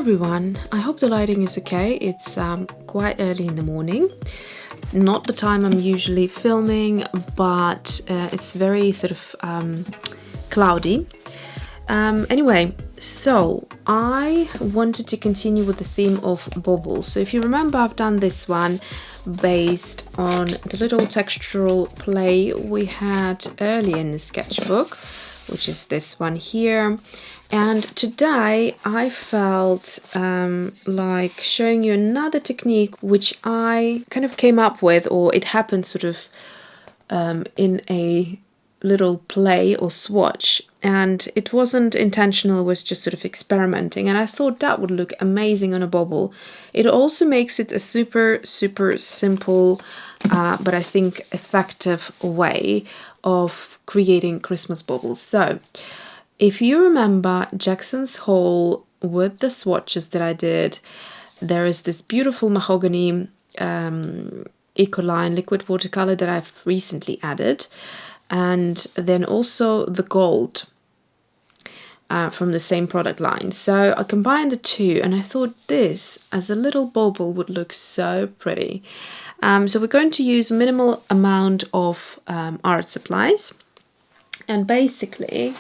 everyone, I hope the lighting is okay. It's quite early in the morning, not the time I'm usually filming, but it's very sort of cloudy. Anyway, so I wanted to continue with the theme of baubles. So if you remember, I've done this one based on the little textural play we had earlier in the sketchbook, which is this one here. And today I felt like showing you another technique which I kind of came up with, or it happened sort of in a little play or swatch, and it wasn't intentional, it was just sort of experimenting, and I thought that would look amazing on a bauble. It also makes it a super simple but I think effective way of creating Christmas baubles. So if you remember Jackson's haul with the swatches that I did, there is this beautiful Mahogany Ecoline Liquid Watercolour that I've recently added, and then also the gold from the same product line. So I combined the two, and I thought this as a little bauble would look so pretty. So we're going to use a minimal amount of art supplies, and basically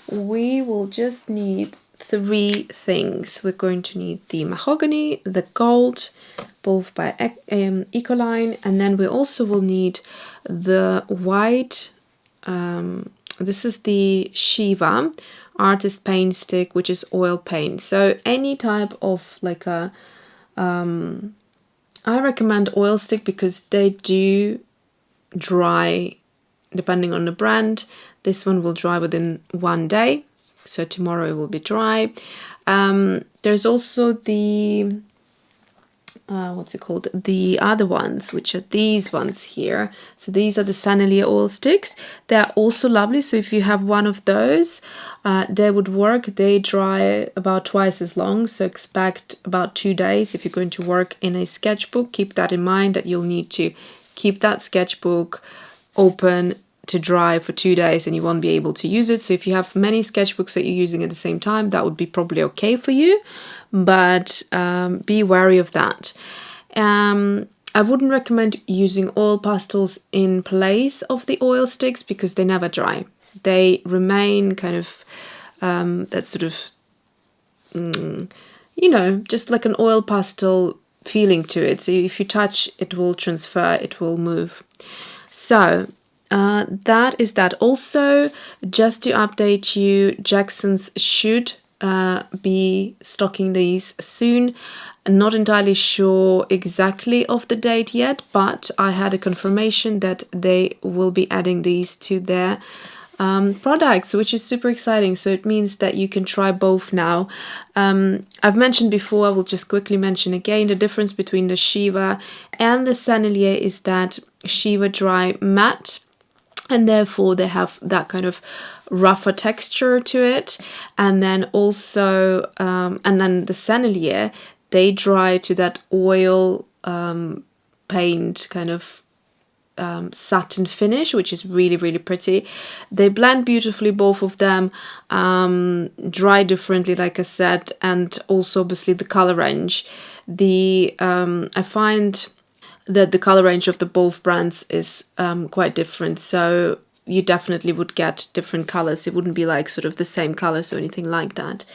we will just need three things. We're going to need the mahogany, the gold, both by Ecoline, and then we also will need the white. This is the Shiva artist Paintstik, which is oil paint. So any type of like a I recommend oil stick because they do dry depending on the brand. This one will dry within 1 day, so tomorrow it will be dry. There's also the what's it called, the other ones, which are these ones here. So these are the Sennelier Oil Sticks. They're also lovely, so if you have one of those, they would work. They dry about twice as long, so expect about 2 days. If you're going to work in a sketchbook, keep that in mind, that you'll need to keep that sketchbook open to dry for 2 days and you won't be able to use it. So if you have many sketchbooks that you're using at the same time, that would be probably okay for you, but be wary of that. I wouldn't recommend using oil pastels in place of the oil sticks because they never dry. They remain kind of that sort of you know, just like an oil pastel feeling to it. So if you touch, it will transfer, it will move. So that is that. Also, just to update you, Jackson's should be stocking these soon. I'm not entirely sure exactly of the date yet, but I had a confirmation that they will be adding these to their products, which is super exciting. So it means that you can try both now. I've mentioned before, I will just quickly mention again, the difference between the Shiva and the Sennelier is that Shiva dry matte, and therefore they have that kind of rougher texture to it. And then also, and then the Sennelier, they dry to that oil paint kind of satin finish, which is really pretty. They blend beautifully, both of them, dry differently, like I said, and also obviously the color range. I find that the color range of the both brands is quite different, so you definitely would get different colors. It wouldn't be like sort of the same colors or anything like that.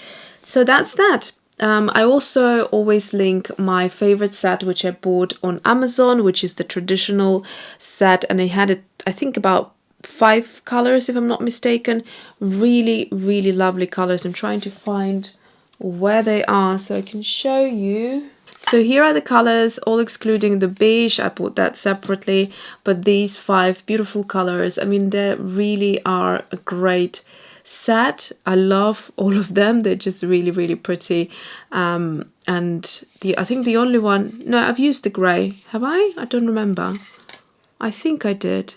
So that's that. I also always link my favorite set, which I bought on Amazon, which is the traditional set, and I had it, I think, about 5 colors if I'm not mistaken. Really lovely colors. I'm trying to find where they are so I can show you. So here are the colors, all excluding the beige. I bought that separately, but these 5 beautiful colors, I mean, they really are a great set. I love all of them. They're just really pretty. And I think the only one, no, I've used the grey. Have I? I don't remember. I think I did.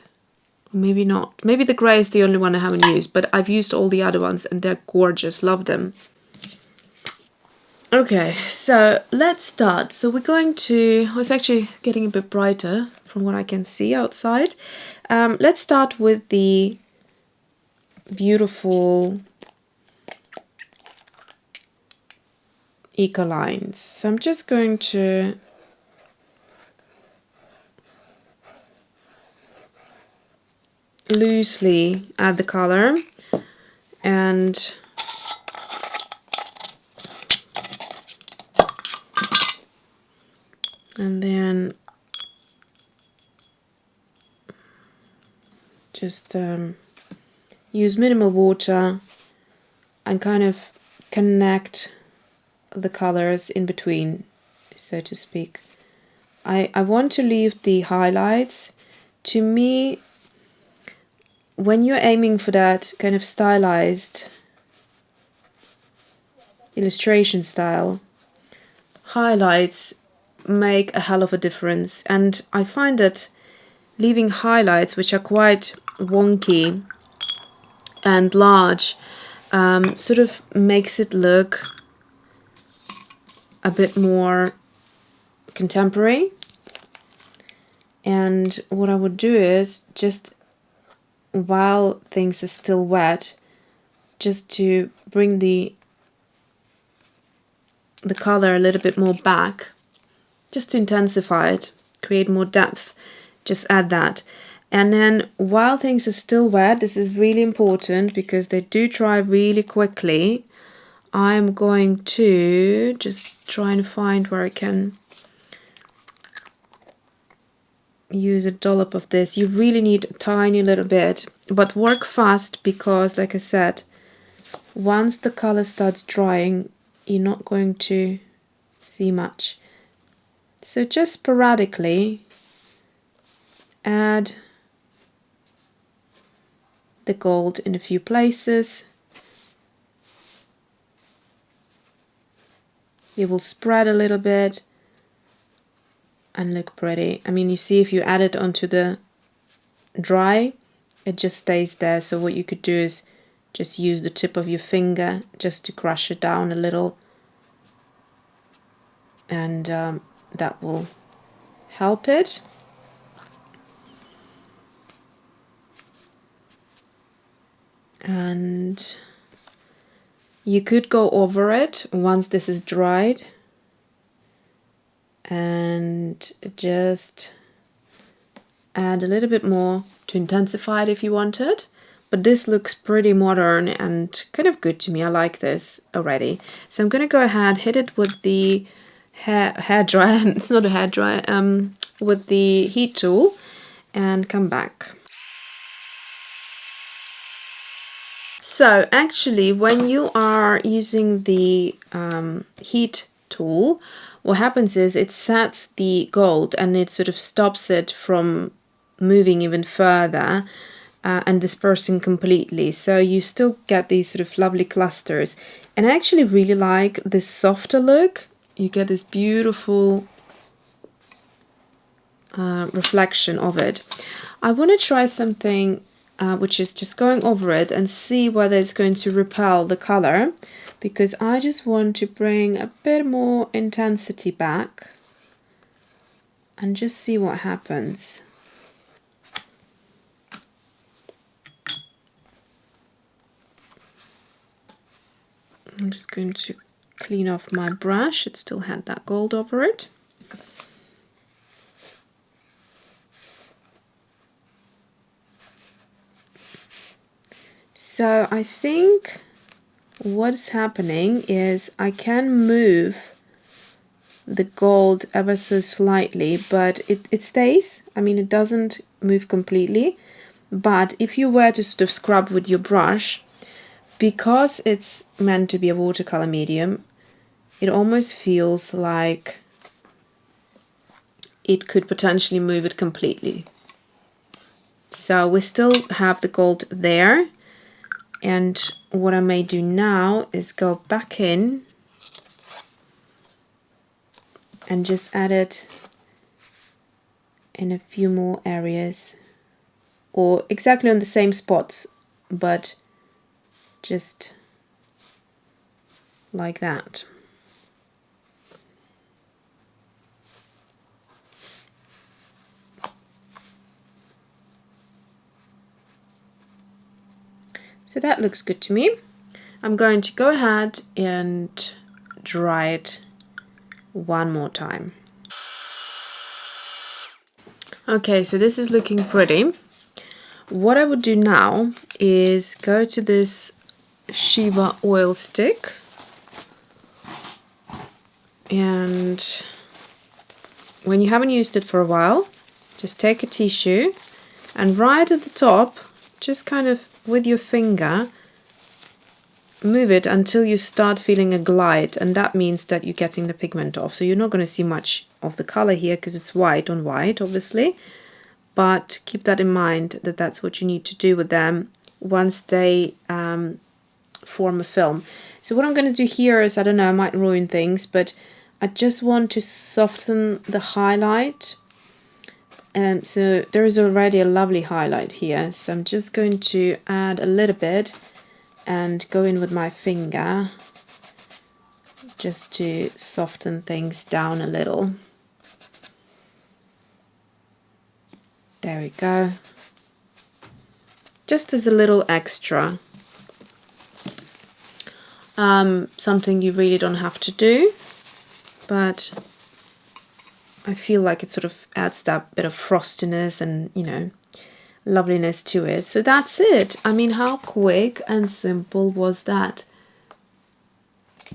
Or maybe not. Maybe the grey is the only one I haven't used, but I've used all the other ones and they're gorgeous. Love them. Okay, so let's start. So we're going to, it's actually getting a bit brighter from what I can see outside. Let's start with the beautiful Ecolines. So I'm just going to loosely add the color and then just use minimal water and kind of connect the colors in between, so to speak. I want to leave the highlights. To me, when you're aiming for that kind of stylized illustration style, highlights make a hell of a difference. And I find that leaving highlights, which are quite wonky and large, sort of makes it look a bit more contemporary. And what I would do is just, while things are still wet, just to bring the color a little bit more back, just to intensify it, create more depth, just add that. And then while things are still wet, this is really important because they do dry really quickly, I'm going to just try and find where I can use a dollop of this. You really need a tiny little bit, but work fast because, like I said, once the color starts drying, you're not going to see much. So just sporadically add the gold in a few places. It will spread a little bit and look pretty. I mean, you see, if you add it onto the dry, it just stays there. So what you could do is just use the tip of your finger just to crush it down a little, and that will help it. And you could go over it once this is dried and just add a little bit more to intensify it if you wanted. But this looks pretty modern and kind of good to me. I like this already. So I'm going to go ahead, hit it with the hair dryer. It's not a hair dryer, with the heat tool, and come back. So actually, when you are using the heat tool, what happens is it sets the gold and it sort of stops it from moving even further and dispersing completely. So you still get these sort of lovely clusters. And I actually really like this softer look. You get this beautiful reflection of it. I want to try something which is just going over it and see whether it's going to repel the color, because I just want to bring a bit more intensity back and just see what happens. I'm just going to clean off my brush. It still had that gold over it. So I think what's happening is I can move the gold ever so slightly, but it stays. I mean, it doesn't move completely. But if you were to sort of scrub with your brush, because it's meant to be a watercolor medium, it almost feels like it could potentially move it completely. So we still have the gold there. And what I may do now is go back in and just add it in a few more areas, or exactly on the same spots, but just like that. So that looks good to me. I'm going to go ahead and dry it one more time. Okay, so this is looking pretty. What I would do now is go to this Shiva oil stick, and when you haven't used it for a while, just take a tissue and right at the top, just kind of with your finger, move it until you start feeling a glide, and that means that you're getting the pigment off. So you're not going to see much of the color here because it's white on white, obviously, but keep that in mind that that's what you need to do with them once they form a film. So what I'm going to do here is, I don't know, I might ruin things, but I just want to soften the highlight. So there is already a lovely highlight here, so I'm just going to add a little bit and go in with my finger just to soften things down a little. There we go. Just as a little extra. Something you really don't have to do, but I feel like it sort of adds that bit of frostiness and, you know, loveliness to it. So that's it. I mean, how quick and simple was that?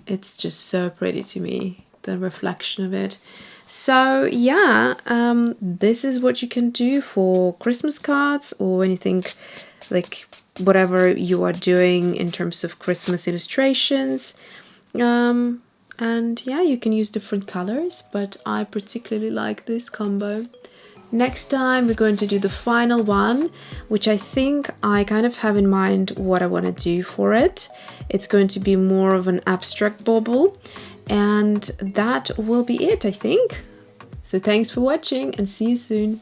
It's just so pretty to me, the reflection of it. So yeah, this is what you can do for Christmas cards or anything, like whatever you are doing in terms of Christmas illustrations. And yeah, you can use different colors, but I particularly like this combo. Next time we're going to do the final one, which I think I kind of have in mind what I want to do for it. It's going to be more of an abstract bauble, and that will be it, I think. So thanks for watching and see you soon.